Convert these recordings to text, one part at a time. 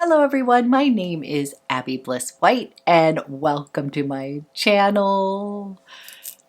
Hello everyone, my name is Abby Bliss White and welcome to my channel.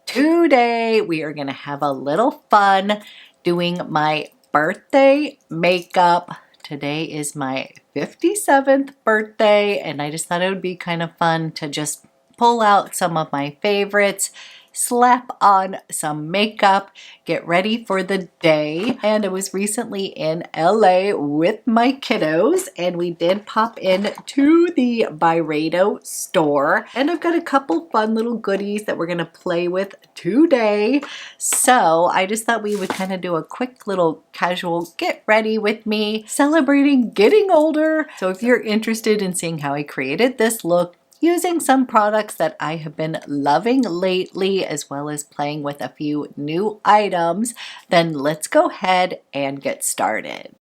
Today we are going to have a little fun doing my birthday makeup. Today is my 57th birthday and I just thought it would be kind of fun to just pull out some of my favorites, slap on some makeup, get ready for the day. And I was recently in LA with my kiddos and we did pop in to the Byredo store, and I've got a couple fun little goodies that we're gonna play with today. So I just thought we would kind of do a quick little casual get ready with me celebrating getting older. So if you're interested in seeing how I created this look using some products that I have been loving lately, as well as playing with a few new items, then let's go ahead and get started.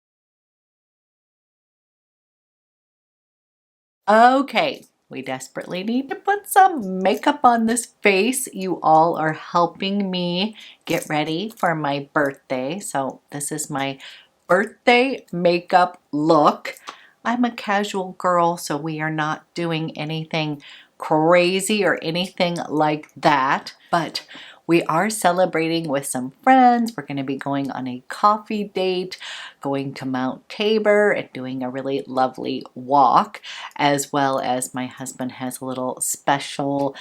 Okay, we desperately need to put some makeup on this face. You all are helping me get ready for my birthday. So this is my birthday makeup look. I'm a casual girl, so we are not doing anything crazy or anything like that, but we are celebrating with some friends. We're going to be going on a coffee date, going to Mount Tabor and doing a really lovely walk, as well as my husband has a little special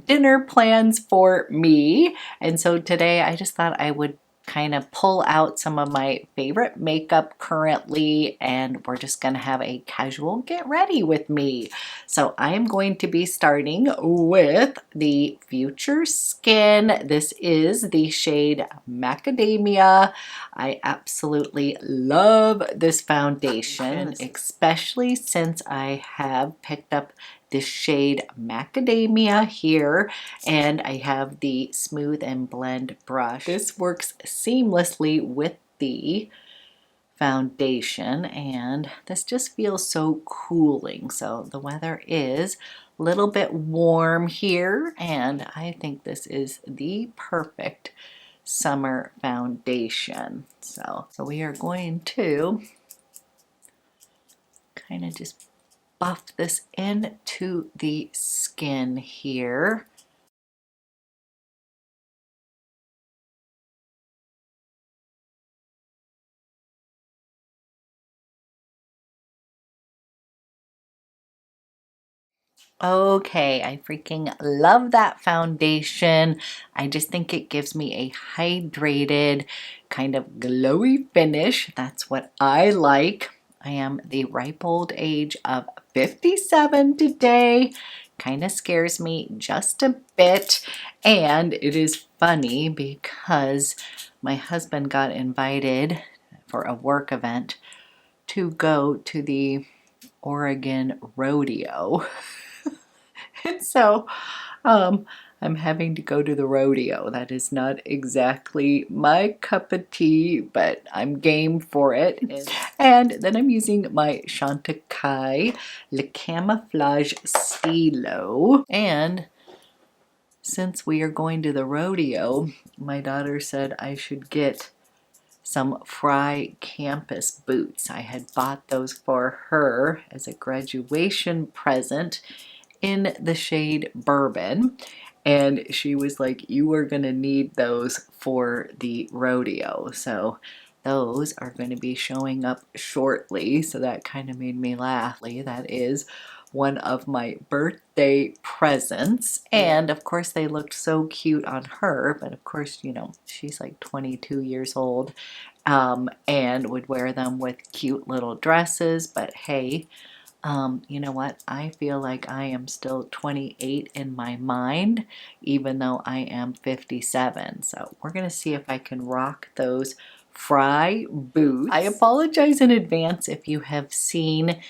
dinner plans for me. And so today I just thought I would kind of pull out some of my favorite makeup currently, and we're just gonna have a casual get ready with me. So I'm going to be starting with the Future Skin. This is the shade Macadamia. I absolutely love this foundation, especially since I have picked up this shade Macadamia here, and I have the Smooth and Blend brush. This works seamlessly with the foundation, and this just feels so cooling. So the weather is a little bit warm here, and I think this is the perfect summer foundation. So we are going to kind of just buff this into the skin here. Okay, I freaking love that foundation. I just think it gives me a hydrated, kind of glowy finish. That's what I like. I am the ripe old age of 57 today. Kind of scares me just a bit. And it is funny because my husband got invited for a work event to go to the Oregon rodeo. And so I'm having to go to the rodeo. That is not exactly my cup of tea, but I'm game for it. And then I'm using my Chantecaille Le Camouflage Stylo. And since we are going to the rodeo, my daughter said I should get some FRYE Campus boots. I had bought those for her as a graduation present in the shade Bourbon, and she was like, you are gonna need those for the rodeo. So those are going to be showing up shortly, so that kind of made me laugh. That is one of my birthday presents, and of course they looked so cute on her, but of course, you know, she's like 22 years old and would wear them with cute little dresses. But hey, you know what? I feel like I am still 28 in my mind, even though I am 57. So we're going to see if I can rock those FRYE boots. I apologize in advance if you have seen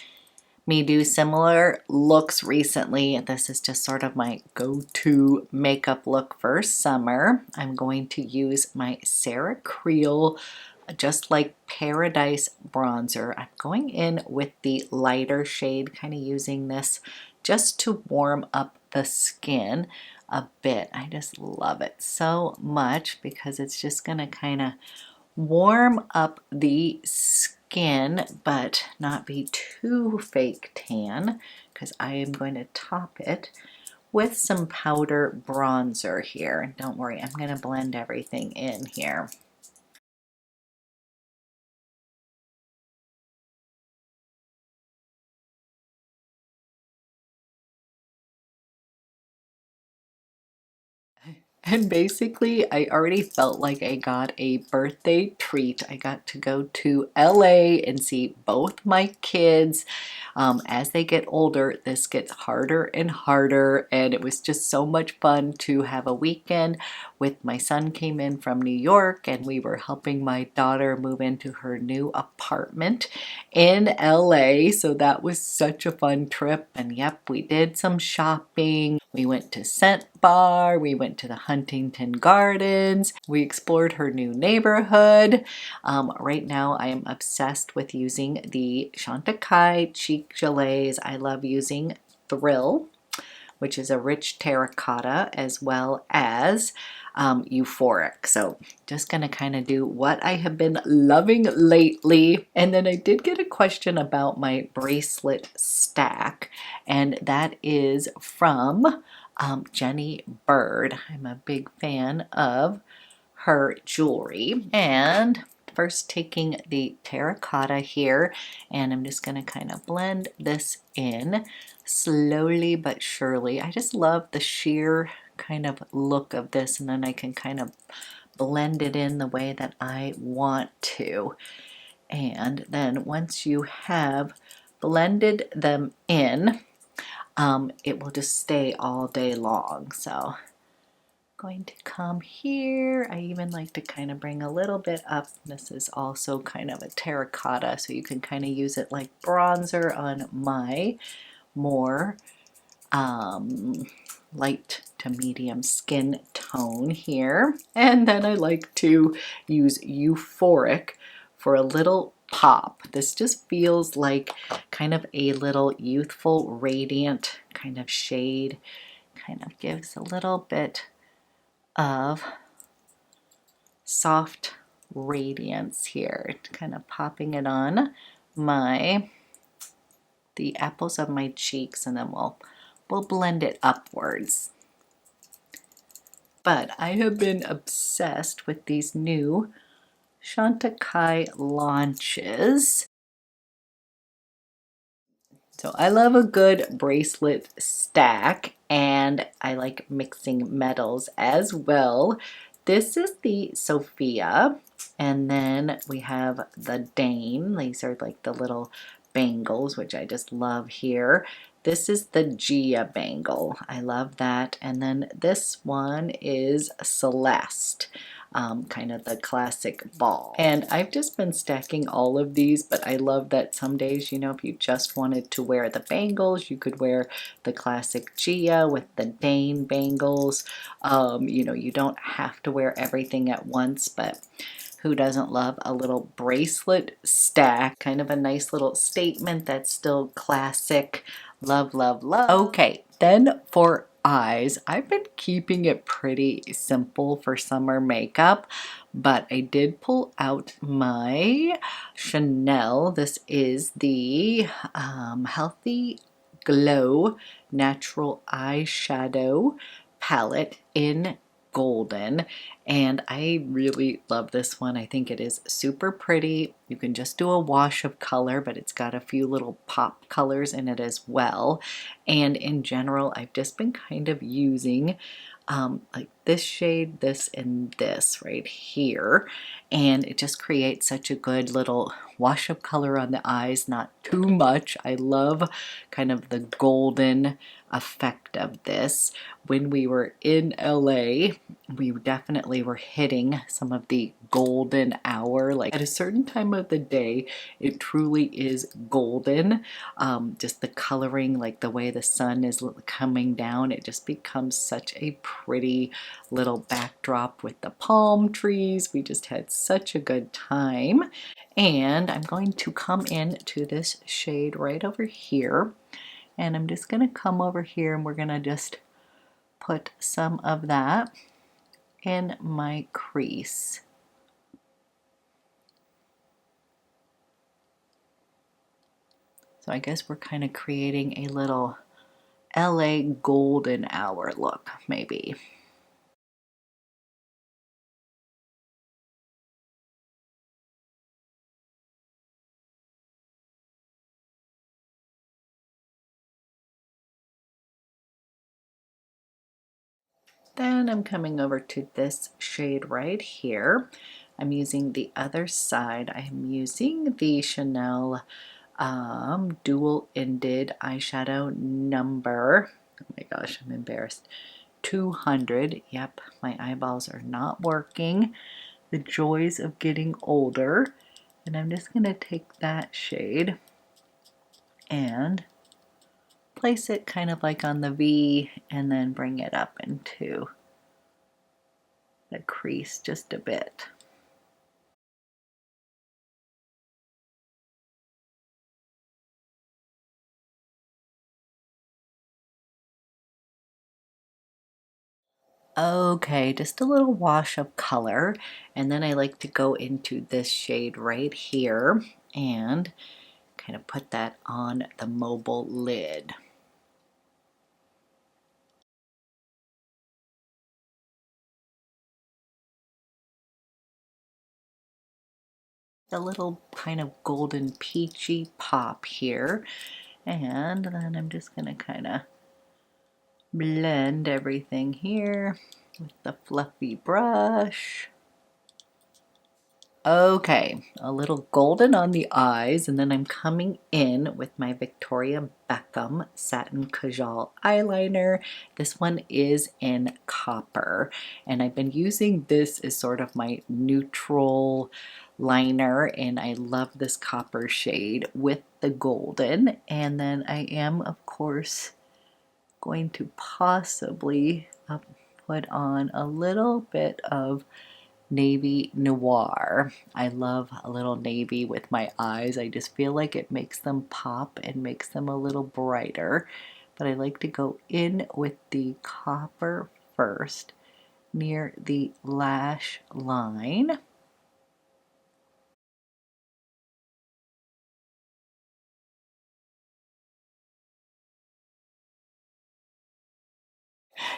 me do similar looks recently. This is just sort of my go-to makeup look for summer. I'm going to use my CREAL Just Like Paradise bronzer. I'm going in with the lighter shade, kind of using this just to warm up the skin a bit. I just love it so much because it's just going to kind of warm up the skin skin, but not be too fake tan, because I am going to top it with some powder bronzer here. Don't worry, I'm going to blend everything in here. And basically, I already felt like I got a birthday treat. I got to go to LA and see both my kids. As they get older, this gets harder and harder, and it was just so much fun to have a weekend with my son came in from New York, and we were helping my daughter move into her new apartment in LA. So that was such a fun trip. And yep, we did some shopping. We went to Scent Bar, we went to the Huntington Gardens, we explored her new neighborhood. Right now I am obsessed with using the Chantecaille Cheek Gelées. I love using Thrill, which is a rich terracotta, as well as Euphoric. So just gonna kind of do what I have been loving lately. And then I did get a question about my bracelet stack, and that is from Jenny Bird. I'm a big fan of her jewelry. And first taking the terracotta here, and I'm just going to kind of blend this in slowly but surely. I just love the sheer kind of look of this, and then I can kind of blend it in the way that I want to. And then once you have blended them in, it will just stay all day long. So going to come here. I even like to kind of bring a little bit up. This is also kind of a terracotta, so you can kind of use it like bronzer on my more light to medium skin tone here. And then I like to use Euphoric for a little pop. This just feels like kind of a little youthful, radiant kind of shade. Kind of gives a little bit of soft radiance here, kind of popping it on the apples of my cheeks, and then we'll blend it upwards. But I have been obsessed with these new Chantecaille launches. So I love a good bracelet stack, and I like mixing metals as well. This is the Sofia, and then we have the Dane. These are like the little bangles, which I just love here. This is the Gia bangle. I love that. And then this one is Celeste. Kind of the classic ball. And I've just been stacking all of these, but I love that some days, you know, if you just wanted to wear the bangles, you could wear the classic Gia with the Dane bangles. You know, you don't have to wear everything at once, but who doesn't love a little bracelet stack? Kind of a nice little statement that's still classic. Love, love, love. Okay, then for eyes, I've been keeping it pretty simple for summer makeup, but I did pull out my Chanel. This is the Healthy Glow Natural Eyeshadow palette in golden, and I really love this one. I think it is super pretty. You can just do a wash of color, but it's got a few little pop colors in it as well. And in general, I've just been kind of using like this shade, this, and this right here, and it just creates such a good little wash of color on the eyes, not too much. I love kind of the golden effect of this. When we were in LA, we definitely were hitting some of the golden hour. Like at a certain time of the day, it truly is golden. Just the coloring, like the way the sun is coming down, it just becomes such a pretty little backdrop with the palm trees. We just had such a good time. And I'm going to come in to this shade right over here, and I'm just going to come over here, and we're going to just put some of that in my crease. So I guess we're kind of creating a little LA golden hour look, maybe. Then I'm coming over to this shade right here. I'm using the other side. I'm using the Chanel dual-ended eyeshadow number. Oh my gosh, I'm embarrassed. 200. Yep, my eyeballs are not working. The joys of getting older. And I'm just going to take that shade and place it kind of like on the V and then bring it up into the crease just a bit. Okay, just a little wash of color, and then I like to go into this shade right here and kind of put that on the mobile lid. A little kind of golden peachy pop here, and then I'm just going to kind of blend everything here with the fluffy brush. Okay, a little golden on the eyes, and then I'm coming in with my Victoria Beckham Satin Kajal eyeliner. This one is in copper, and I've been using this as sort of my neutral liner, and I love this copper shade with the golden. And then I am, of course, going to possibly put on a little bit of navy noir. I love a little navy with my eyes. I just feel like it makes them pop and makes them a little brighter. But I like to go in with the copper first near the lash line.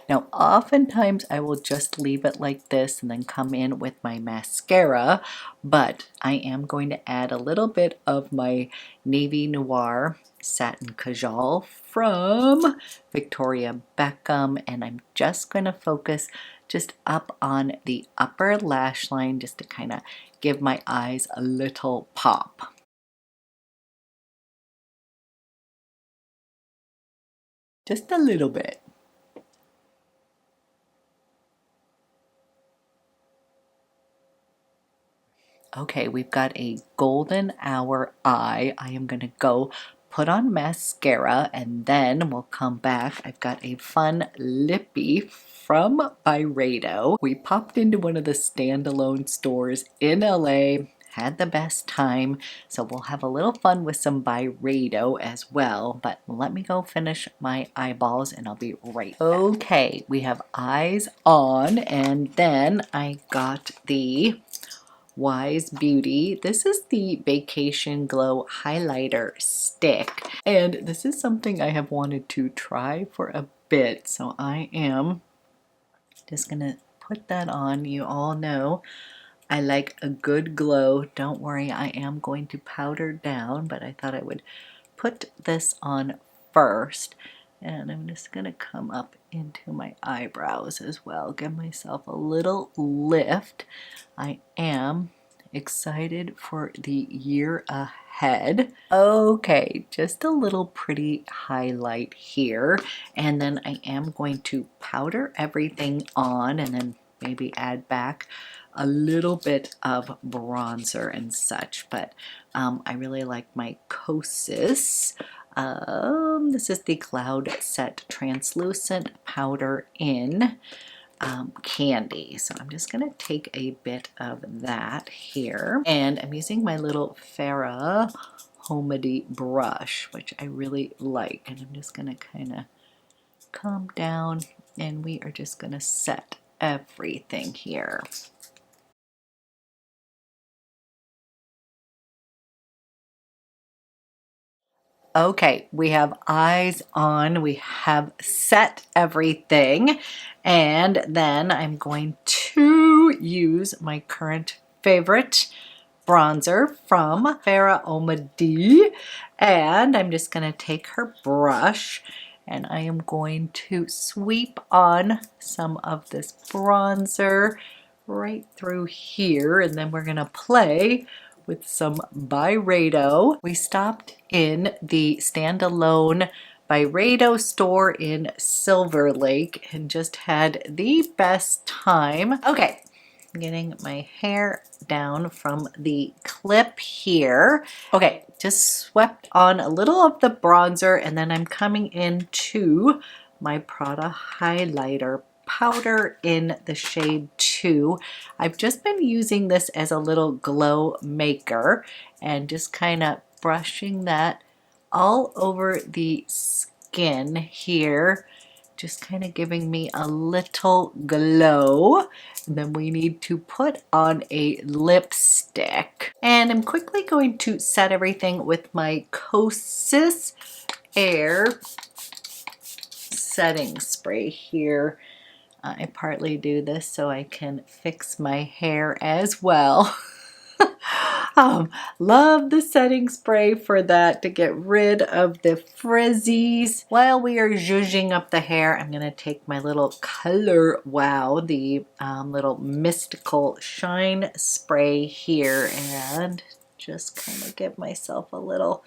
Now, oftentimes I will just leave it like this and then come in with my mascara, but I am going to add a little bit of my Navy Noir Satin Kajal from Victoria Beckham, and I'm just going to focus just up on the upper lash line just to kind of give my eyes a little pop. Just a little bit. Okay, we've got a golden hour eye. I am going to go put on mascara and then we'll come back. I've got a fun lippy from Byredo. We popped into one of the standalone stores in LA, had the best time, so we'll have a little fun with some Byredo as well. But let me go finish my eyeballs and I'll be right back. Okay, we have eyes on, and then I got the Wise Beauty. This is the Vacation Glow Highlighter Stick, and this is something I have wanted to try for a bit, so I am just gonna put that on. You all know I like a good glow. Don't worry, I am going to powder down, but I thought I would put this on first, and I'm just gonna come up into my eyebrows as well, give myself a little lift. I am excited for the year ahead. Okay, just a little pretty highlight here, and then I am going to powder everything on and then maybe add back a little bit of bronzer and such, but I really like my Kosas. This is the Cloud Set Translucent Powder in Candy. So I'm just going to take a bit of that here. And I'm using my little Farrah Homedy brush, which I really like. And I'm just going to kind of come down and we are just going to set everything here. Okay, we have eyes on, we have set everything, and then I'm going to use my current favorite bronzer from FRYE, and I'm just going to take her brush and I am going to sweep on some of this bronzer right through here, and then we're going to play with some Byredo. We stopped in the standalone Byredo store in Silver Lake and just had the best time. Okay, I'm getting my hair down from the clip here. Okay, just swept on a little of the bronzer, and then I'm coming into my Prada highlighter powder in the shade 2. I've just been using this as a little glow maker and just kind of brushing that all over the skin here, just kind of giving me a little glow. And then we need to put on a lipstick. And I'm quickly going to set everything with my Kosas Air setting spray here. I partly do this so I can fix my hair as well. Love the setting spray for that to get rid of the frizzies. While we are zhuzhing up the hair, I'm going to take my little Color Wow, the little mystical shine spray here, and just kind of give myself a little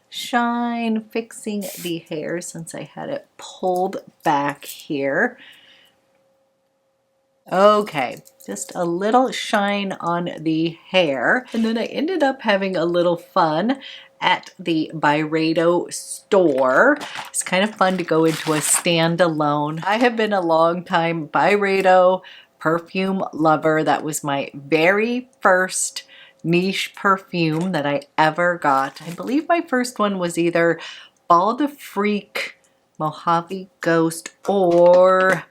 shine, fixing the hair since I had it pulled back here. Okay, just a little shine on the hair. And then I ended up having a little fun at the Byredo store. It's kind of fun to go into a standalone. I have been a long time Byredo perfume lover. That was my very first niche perfume that I ever got. I believe my first one was either Bal de Freak, Mojave Ghost, or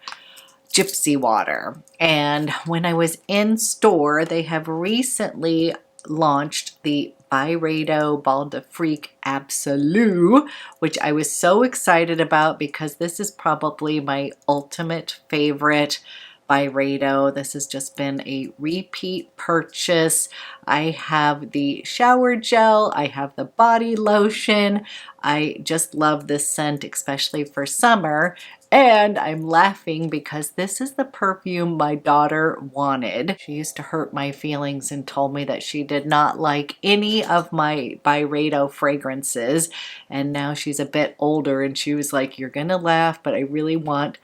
Gypsy Water. And when I was in store, they have recently launched the Byredo Bal de Freak Absolute, which I was so excited about because this is probably my ultimate favorite Byredo. This has just been a repeat purchase. I have the shower gel, I have the body lotion. I just love this scent, especially for summer. And I'm laughing because this is the perfume my daughter wanted. She used to hurt my feelings and told me that she did not like any of my Byredo fragrances. And now she's a bit older and she was like, "You're gonna laugh, but I really want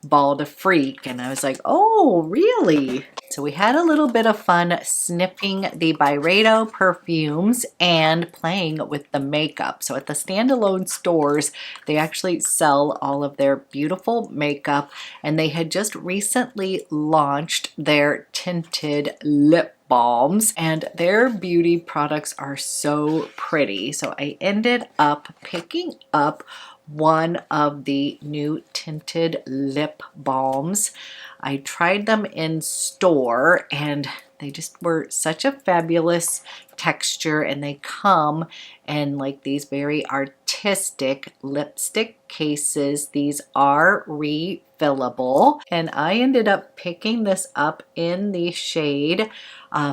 Bal de Freak." And I was like, "Oh, really?" So we had a little bit of fun sniffing the Byredo perfumes and playing with the makeup. So at the standalone stores, they actually sell all of their beautiful makeup, and they had just recently launched their tinted lip balms, and their beauty products are so pretty. So I ended up picking up one of the new tinted lip balms. I tried them in store and they just were such a fabulous texture, and they come in like these very artistic lipstick cases. These are refillable, and I ended up picking this up in the shade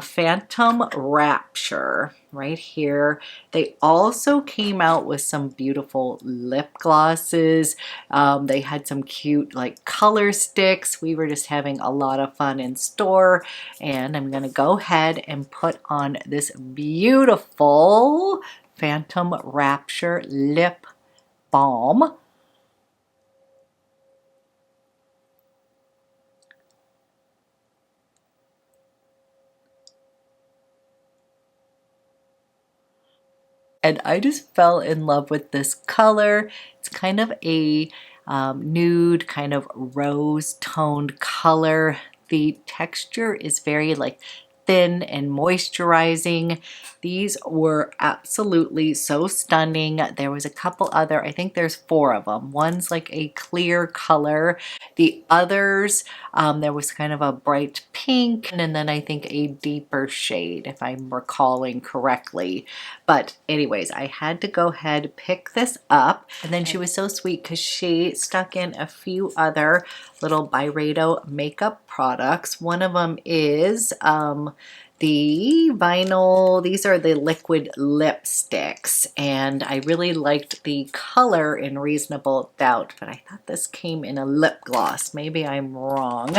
Phantom Rapture right here. They also came out with some beautiful lip glosses. They had some cute like color sticks. We were just having a lot of fun in store, and I'm gonna go ahead and put on this beautiful Phantom Rapture lip balm. And I just fell in love with this color. It's kind of a nude, kind of rose toned color. The texture is very like thin and moisturizing. These were absolutely so stunning. There was a couple other, I think there's 4 of them. One's like a clear color. The others, there was kind of a bright pink and then I think a deeper shade if I'm recalling correctly. But anyways, I had to go ahead, pick this up, and then she was so sweet because she stuck in a few other little Byredo makeup products. One of them is the vinyl, these are the liquid lipsticks, and I really liked the color in Reasonable Doubt, but I thought this came in a lip gloss. Maybe I'm wrong.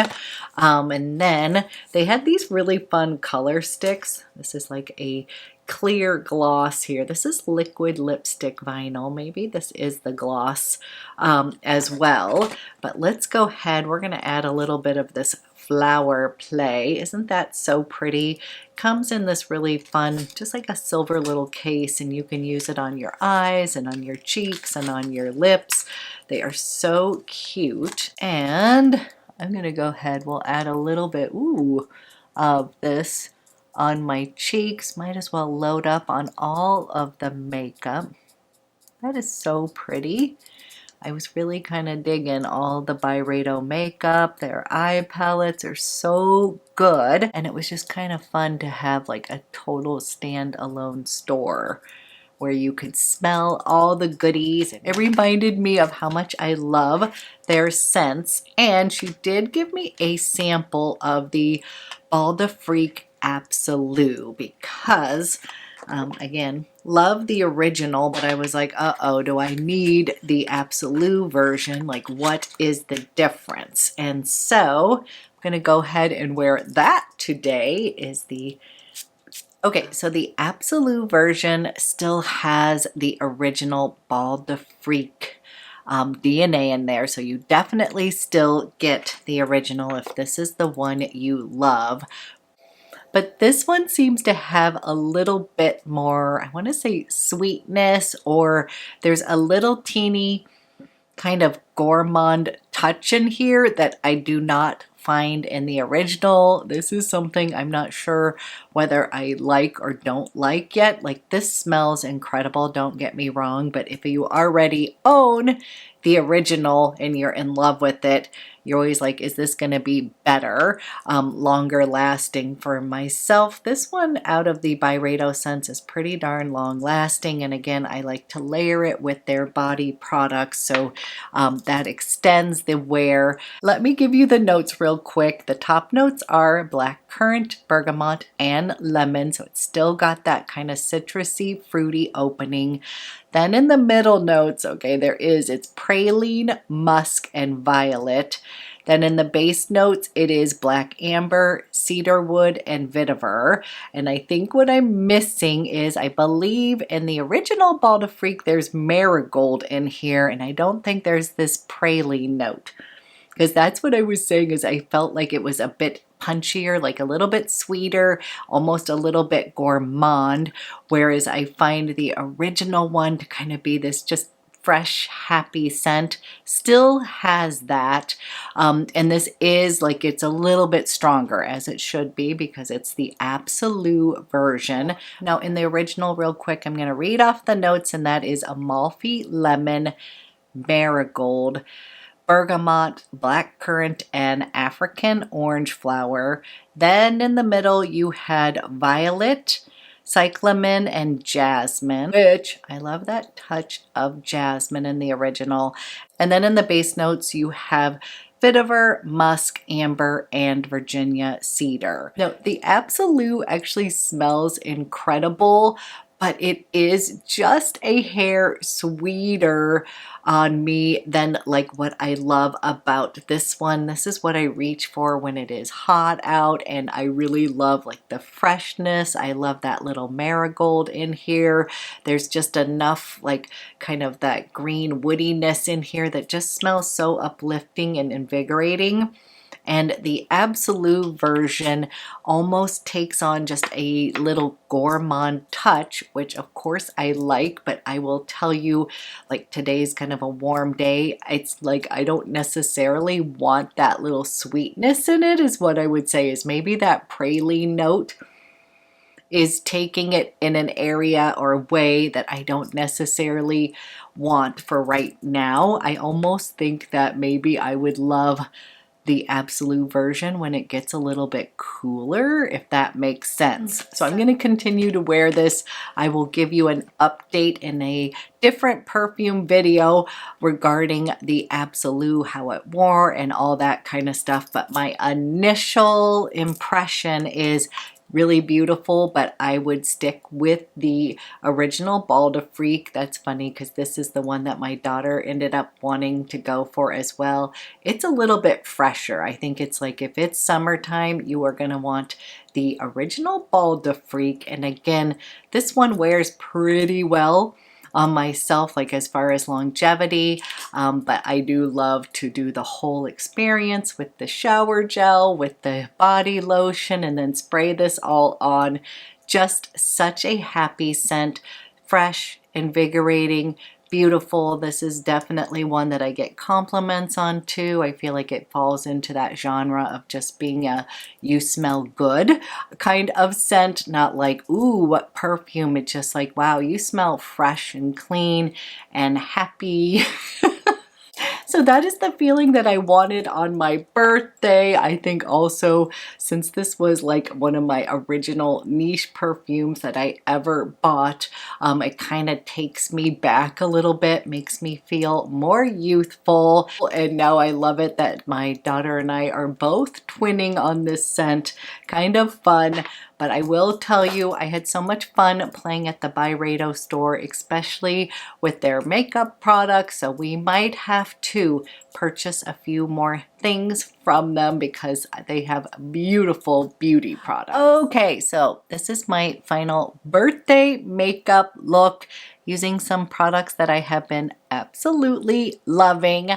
And then they had these really fun color sticks. This is like a clear gloss here. This is liquid lipstick vinyl. Maybe this is the gloss as well. But let's go ahead. We're going to add a little bit of this flower play. Isn't that so pretty? Comes in this really fun, just like a silver little case, and you can use it on your eyes and on your cheeks and on your lips. They are so cute. And I'm going to go ahead. We'll add a little bit of this on my cheeks. Might as well load up on all of the makeup. That is so pretty. I was really kind of digging all the Byredo makeup. Their eye palettes are so good. And it was just kind of fun to have like a total standalone store where you could smell all the goodies. It reminded me of how much I love their scents. And she did give me a sample of the Bal de Freak Absolute because, again, love the original, but I was like, uh-oh, do I need the Absolute version? Like, what is the difference? And so I'm going to go ahead and wear that today. Okay, so the Absolute version still has the original Bal de Freak DNA in there, so you definitely still get the original if this is the one you love. But this one seems to have a little bit more, I want to say sweetness, or there's a little teeny kind of gourmand touch in here that I do not find in the original. This is something I'm not sure whether I like or don't like yet. Like, this smells incredible, don't get me wrong, but if you already own the original and you're in love with it, you're always like, is this going to be better, longer lasting? For myself, this one out of the Byredo scents is pretty darn long lasting. And again, I like to layer it with their body products, so that extends the wear. Let me give you the notes real quick. The top notes are blackcurrant, bergamot, and lemon. So it's still got that kind of citrusy, fruity opening. Then in the middle notes, okay, it's praline, musk, and violet. Then in the base notes, it is black amber, cedarwood, and vetiver. And I think what I'm missing is, I believe in the original Bal de Freak, there's marigold in here, and I don't think there's this praline note. Because that's what I was saying, is I felt like it was a bit punchier, like a little bit sweeter, almost a little bit gourmand, whereas I find the original one to kind of be this just fresh, happy scent. Still has that, and this is like, it's a little bit stronger, as it should be, because it's the Absolute version. Now in the original, real quick, I'm going to read off the notes, and that is Amalfi, lemon, marigold, bergamot, blackcurrant, and African orange flower. Then in the middle you had violet, cyclamen, and jasmine, which I love that touch of jasmine in the original. And then in the base notes you have vetiver, musk, amber, and Virginia cedar. Now the Absolute actually smells incredible, but it is just a hair sweeter on me than like what I love about this one. This is what I reach for when it is hot out, and I really love like the freshness. I love that little marigold in here. There's just enough like kind of that green woodiness in here that just smells so uplifting and invigorating. And the Absolute version almost takes on just a little gourmand touch, which of course I like, but I will tell you, like today's kind of a warm day, it's like I don't necessarily want that little sweetness in it, is what I would say, is maybe that praline note is taking it in an area or a way that I don't necessarily want for right now. I almost think that maybe I would love the Absolute version when it gets a little bit cooler, if that makes sense. So I'm going to continue to wear this. I will give you an update in a different perfume video regarding the Absolute, how it wore and all that kind of stuff. But my initial impression is really beautiful, but I would stick with the original Bal de Freak. That's funny because this is the one that my daughter ended up wanting to go for as well. It's a little bit fresher. I think it's like if it's summertime, you are going to want the original Bal de Freak. And again, this one wears pretty well on myself, like as far as longevity, but I do love to do the whole experience with the shower gel, with the body lotion, and then spray this all on. Just such a happy scent, fresh, invigorating, beautiful. This is definitely one that I get compliments on too. I feel like it falls into that genre of just being a you smell good kind of scent, not like, ooh, what perfume. It's just like, wow, you smell fresh and clean and happy. So that is the feeling that I wanted on my birthday. I think also, since this was like one of my original niche perfumes that I ever bought, it kind of takes me back a little bit, makes me feel more youthful. And now I love it that my daughter and I are both twinning on this scent. Kind of fun. But I will tell you, I had so much fun playing at the Byredo store, especially with their makeup products. So we might have to purchase a few more things from them because they have beautiful beauty products. Okay, so this is my final birthday makeup look using some products that I have been absolutely loving.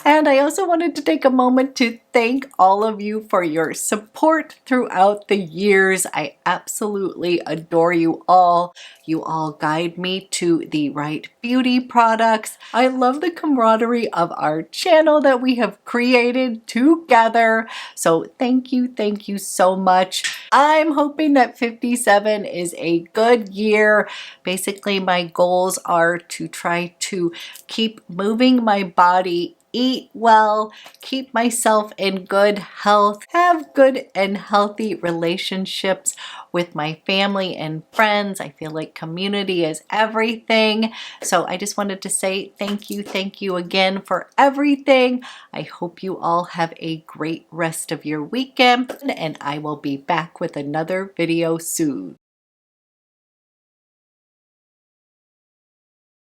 And I also wanted to take a moment to thank all of you for your support throughout the years. I absolutely adore you all. You all guide me to the right beauty products. I love the camaraderie of our channel that we have created together. So thank you so much. I'm hoping that 57 is a good year. Basically, my goals are to try to keep moving my body, eat well, keep myself in good health, have good and healthy relationships with my family and friends. I feel like community is everything. So I just wanted to say thank you again for everything. I hope you all have a great rest of your weekend, and I will be back with another video soon.